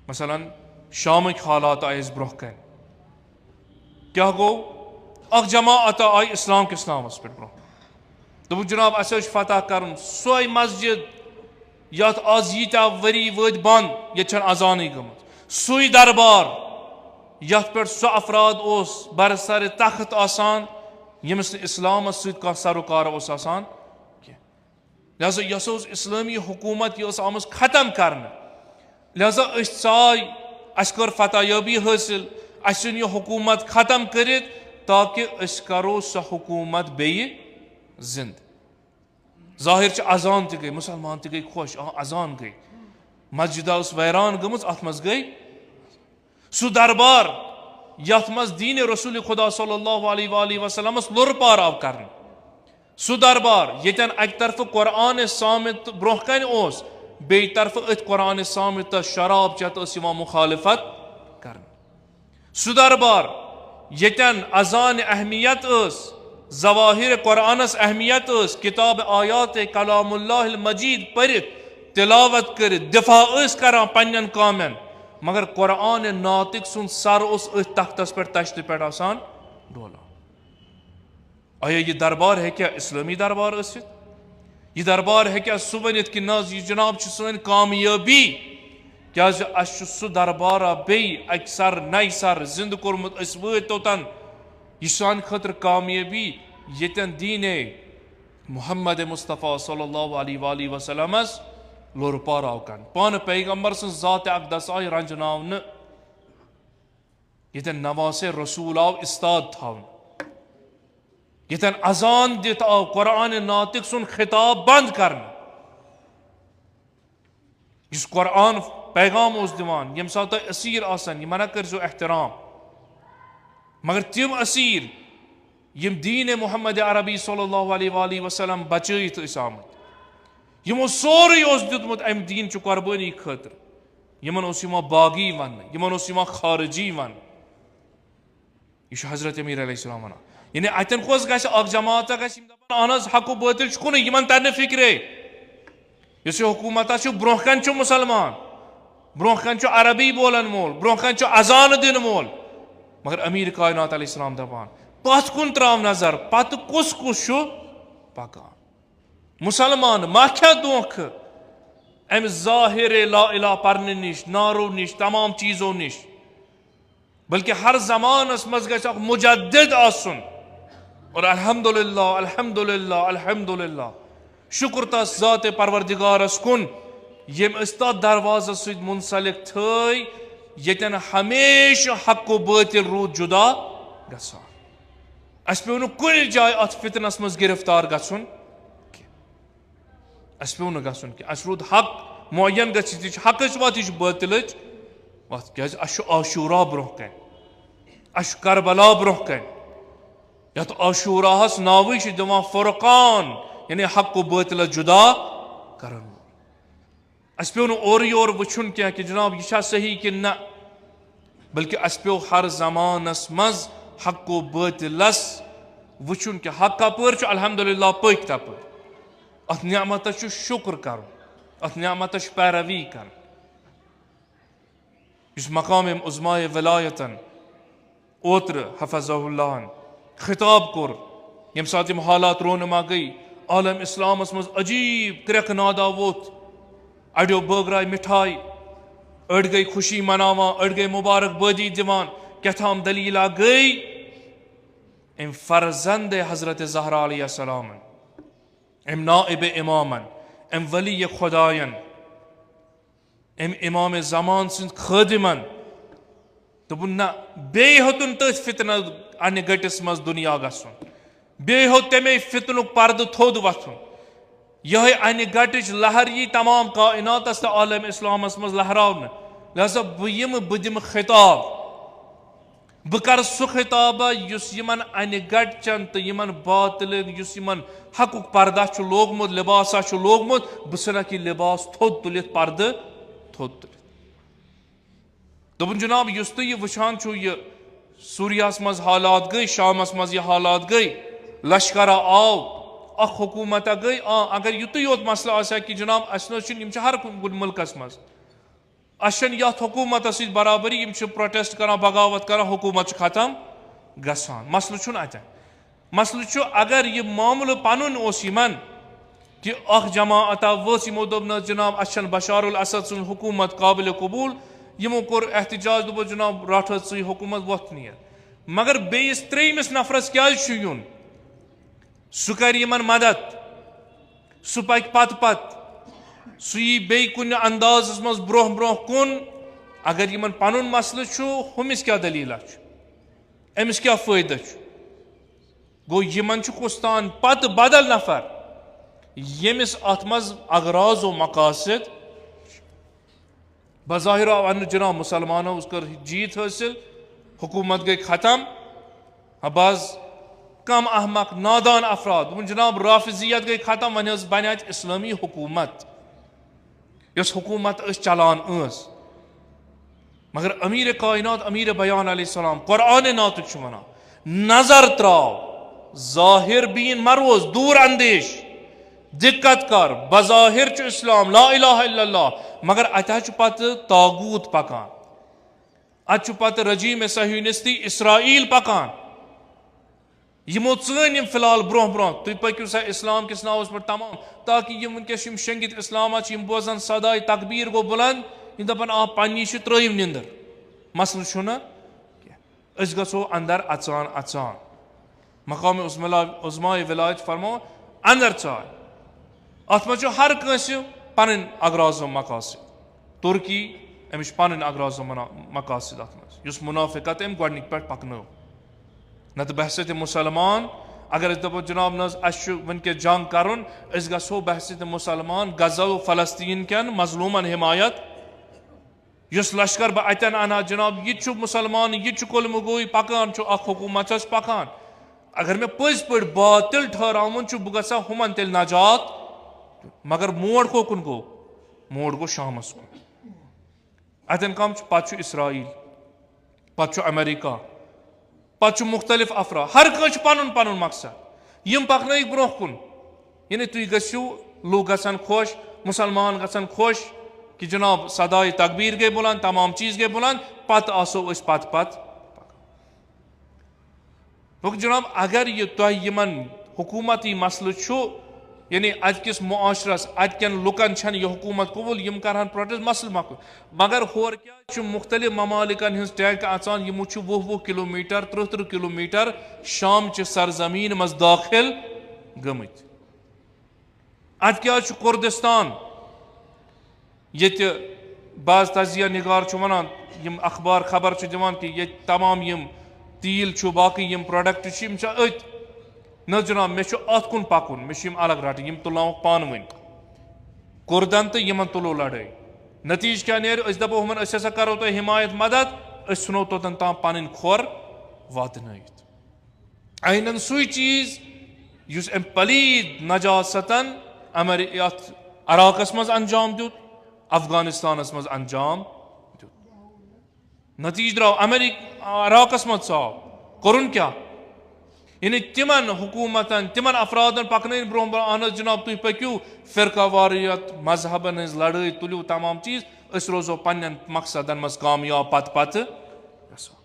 مثلا شامک حالات آئیس برہ کن کیا گو اخ جماعت آئی اسلام کس نامس پہ برہ دوپ جناب اسے فتح کرن سوئی مسجد یت آز ییتیا وری ود بند یہ اذانے گمت سوئی دربار یت پہ سو افراد اس برسر تخت آسان یمس اسلام ست سروکار اس آسان لہذا یس اسلامی حکومت یہ آمز ختم کرنے لہذا اس ژاے اس کر فتح یابی حاصل اس یہ حکومت ختم کرت تاکہ اس کرو سہ حکومت بیہ زند ظاہر چھ اذان تہ گئی مسلمان تہ گئی خوش اذان گئی مسجد اس ویران گمز ات مز گئی سہ دربار یت مز دین رسول خدا صلی اللہ علیہ وآلہ وسلم لر پار آو کرنے سہ دربار یتن اک طرف قرآن سامت برہ کن اس بی طرف ات قرآن سامت شراب چت اس مخالفت کرنے سہ دربار یتن اذان اہمیت اس ظواہر قرآنس اہمیت اس کتاب آیات کلام اللہ المجید پرت تلاوت کرت دفاع اس کران پنن کامن مگر قرآن ناطق سن سر اس تختس پر تشت پہ آسان ڈولا آیا یہ دربار ہے کیا اسلامی دربار اسد یہ دربار ہے کیا سہ ونت کہ ناز یہ جناب سن کامیابی کیا اس سہ دربارہ بی اک سر نئی سر زند کورمت اس وت توتن یہ سان خطر کامیابی یتن دین محمد مصطفیٰ صلی اللہ علیہ وآلہ وسلم لور پار آو کن پان پیغمبر سن ذات اقدس آئی رنجناون یتن نواس رسول آو استاد تھاون یتن اذان دت آو قرآن ناطق سن خطاب بند کرن اس قرآن پیغام اس دیوان یم ساتھ اسیر آسن یہ منع کرزو احترام مگر تم اسیر یم دین محمد عربی صلی اللہ علیہ وآلہ وسلم بچیت اس آمد یمو سوری اس دیتمت ام دین چو قربانی خاطر یمن اس یما باغی ون یمن اس یما خارجی ون یہ حضرت امیر علیہ السلام ونان یعنی اتن کس گھس اخ جماعت گھس اہن حظ حق و باطل کن یمن ترنے فکرے اس حکومت برہ کن چھ مسلمان برہ کن چھ عربی بولن مول برہ کن چھ اذان دن مول مگر امیر کائنات علیہ السلام دپان پت کن تراو نظر پت کس کس پکان مسلمان ما کیا دونکھ ام ظاہر لا الہ پرنے نش نارو نش تمام چیزوں نش بلکہ ہر زمان اس مز گژھِ اکھ مجدد آسن اور الحمدللہ الحمدللہ الحمدللہ شکر تس ذات پروردگارس کن یم استا دروازہ سید منسلک تھئی یتن ہمیشہ حق و باطل رود جدا گژھان اس پیو نہ کُنہِ جایہِ اتھ فتنس مز گرفتار گژھُن اس پیو نہ گژھُن کینٛہہ اس رود حق معین گژھِتھ یہِ چھِ حقٕچ وتھ یہِ چھِ باطلٕچ وتھ کیازِ اس چھُ عاشورہ برونٛہہ کَنہِ اس چھُ کربلا برونٛہہ کَنہِ یتھ عاشوراہس ناوٕے چھِ دِوان فرقان یعنی حق و باطلس جدا کرن اس پیو نہٕ اورٕ یورٕ وٕچھُن کینٛہہ کہ جناب یہ چھا صحیح کِنہٕ نہ بلکہ اس پیو ہر زمانس مز حق و باطلس وچھن کہ حق کپر چھ الحمدللہ پک تپر ات نعمتس چھ شکر کرن ات نعمتس پیروی کرن اس مقام عظمائے ولایتن اوتر حفظہ اللہ خطاب کور یم سات یم حالات رونما گئی عالم اسلامس مز عجیب کرک نادا ووت اڑیو بٲگراے مٹھائی اڑ گئی خوشی مناوان اڑ گئی مبارک بادی دیوان کیتھام دلیلہ گئی ام فرزند حضرت زہرا علیہ السلام ام نائب امامن ام ولی خدائن ام امام زمان سند خادمن دوپن نہ بیٚیہِ ہیوٚتُن تٔتھۍ فتنہ انہِ گٔٹِس منٛز دُنیا گژھُن بیٚیہِ ہیوٚت تمے فتنُک پردٕ تھوٚد وۄتھُن یہے انہِ گٹٕچ لہر یی تمام کائناتس تہٕ عالم اسلامس منٛز لہراونہٕ لہذا بہٕ یِمہٕ بہٕ دِمہٕ خطاب بہٕ کرٕ سُہ خطابہ یُس یِمن انہِ گٹچن تہٕ یِمن باطلن یُس یِمن حقُک پردہ چھُ لوگمُت لباسا چھُ لوگمُت بہٕ ژھٕنکھ یہِ لباس تھوٚد تُلِتھ پردٕ تھوٚد تُلِتھ دوٚپُن جناب یُس تُہۍ یہِ وٕچھان چھُو یہِ سوریاہس منٛز حالات گٔے شامس منٛز یہِ حالات گٔے لشکرا آو اکھ حکومتہ گٔے اگر یُتُے یوت مسئلہ آسہِ ہا کہ جناب اسہِ نہ چھُنہٕ یِم چھِ ہر کُنہِ مُلکس منٛز اشن یتھ حکومت ست برابری یم پروٹیسٹ کران بغاوت کران حکومت ختم گژھان مسلہٕ چھُنہٕ اتٮ۪ن مسلہٕ چھُ اگر یہ معاملہٕ پنُن اوس یمن کہ اخ جماعتا وٲژ یمو دوٚپ نہ جناب اَسہِ چھنہٕ بشار الاسد سٕنٛز حکومت قابل قبول یمو کوٚر احتجاج دوٚپُکھ جناب رٹ حظ ژٕے حکومت وۄتھ نیر مگر بیٚیِس ترٛیٚیِمِس نفرس کیٛازِ چھُ یُن سُہ کرِ یمن مدد سُہ پکہِ پتہٕ سُہ یی بیٚیہِ کُنہِ اندازس منٛز برونٛہہ برونٛہہ کُن اگر یمن پنُن مسلہٕ چھُ ہُمِس کیٛاہ دٔلیٖلا چھُ أمِس کیٛاہ فٲیدٕ چھُ گوٚو یمن چھُ کُستان پتہٕ بدل نفر ییٚمِس اتھ منٛز اغراض و مقاصد بظاہر آو وننہٕ جناب مسلمانو کٔر جیت حٲصِل حکومت گئی ختم بعض کم احمق نادان افراد دوٚپُن جناب رافضیت گئی ختم وۄنۍ حظ بنہِ اتہِ اسلٲمی حکومت یۄس حکومت أسۍ چلان ٲس مگر امیر کائنات امیر بیان علیہ السلام قرآن ناطق چھُ ونان نظر تراو ظاہر بین مروز دور اندیش دقت کر بظاہر چھُ اسلام لا الہ الا اللہ مگر اتہِ چھُ پتہٕ طاغوت پکان اتہِ چھُ پتہٕ رجیم صہیونستی اسرائیل پکان یمو ژٲنۍ یم فی الحال برونٛہہ برونٛہہ تُہۍ پٔکِو سا اسلام کِس ناوس پٮ۪ٹھ تمام تاکہ یم ونکیٚس یم شنگِتھ اسلاما چھِ یم بوزان صداے تکبیٖر گوٚو بلند یم دپان آ پننی چھِ ترٲیِو نِندٕر مسلہٕ چھُنہٕ کینٛہہ أسۍ گژھو اندر اژان اژان مقام عظمائے ولایت فرمو اندر ژاے اتھ منٛز چھُ ہر کٲنٛسہِ پنٕنۍ اغراض و مقاصد ترکی أمِس چھِ پنٕنۍ اغراض و مقاصد اتھ منٛز یُس منافقت أمۍ گۄڈنِکۍ پٮ۪ٹھ پکنٲو نتہٕ بحثیت مسلمان اگر أسۍ دپو جناب نہ حظ اَسہِ چھُ وٕنکیٚس جنگ کرُن أسۍ گژھو بحثیت مسلمان غزو فلسطین کٮ۪ن مظلوٗمن حمایت یُس لشکر بہٕ اتٮ۪ن انہا جناب یہِ تہِ چھُ مسلمان یہِ تہِ چھُ کُلمہٕ گوٚے پکان چھُ اکھ حکوٗمت چھس پکان اگر مےٚ پٔزۍ پٲٹھۍ باطل ٹھہراوُن چھُ بہٕ گژھا ہُمن تیٚلہِ نجات مگر موڑ کوکُن گوٚو موڑ گوٚو شامس کُن اتٮ۪ن کم چھُ پتہٕ چھُ اسرائیل پتہٕ چھُ امریکہ پتہٕ چھُ مختلف افراد ہر کٲنٛسہِ چھُ پنُن پنُن مقصد یم پکنٲیِکھ برونٛہہ کُن یعنی تُہۍ گٔژھِو لوٗکھ گژھن خۄش مسلمان گژھن خۄش کہ جناب صداے تکبیٖر گٔے بلند تمام چیٖز گٔے بلند پتہٕ آسو أسۍ پتہٕ دوٚپُکھ جناب اگر یہِ تۄہہِ یِمن حکوٗمتی مسلہٕ چھُ یعنی اتکِس معاشرس اتکٮ۪ن لُکن چھنہٕ یہِ حکوٗمت قبوٗل یم کرہن پروٹیسٹ مسلہٕ مۄکلہِ مگر ہورٕ کیٛازِ چھُ مختلف ممالکن ہٕنٛز ٹینک اژان یمو چھُ 20 کلوٗمیٖٹر 30 کلوٗمیٖٹر شامچہِ سرزمیٖن منٛز دٲخل گٔمٕتۍ اتہِ کیٛازِ چھُ کُردستان ییٚتہِ بعض تجزیہ نگار چھُ ونان یم اخبار خبر چھِ دِوان کہِ ییٚتہِ تمام یم تیٖل چھُ باقٕے یم پروڈکٹ چھِ یم چھِ أتۍ نہ جناب مےٚ چھُ اتھ کُن پکُن مےٚ چھِ یم الگ رٹٕنۍ یم تُلناوکھ پانہٕ ؤنۍ کُردن تہٕ یمن تُلو لڑٲے نتیٖجہٕ کیٛاہ نیرِ أسۍ دپو ہُمن أسۍ ہسا کرو تۄہہِ حمایت مدد أسۍ ژھٕنو توٚتن تام پنٕنۍ کھۄر واتنٲیِتھ آینن سُے چیٖز یُس أمۍ پلیٖد نجاستن یتھ عراقس منٛز انجام دیُت افغانستانس منٛز انجام دیُت نتیٖجہٕ درٛاو عراقس منٛز ژاو کوٚرُن کیٛاہ یعنی تمن حکوٗمتن تمن افرادن پکنٲیِن برونٛہہ برونٛہہ اہن حظ جناب تُہۍ پٔکِو فرقہ واریت مذہبن ہٕنٛز لڑٲے تُلِو تمام چیٖز أسۍ روزو پننٮ۪ن مقصدن منٛز کامیاب پتہٕ گژھو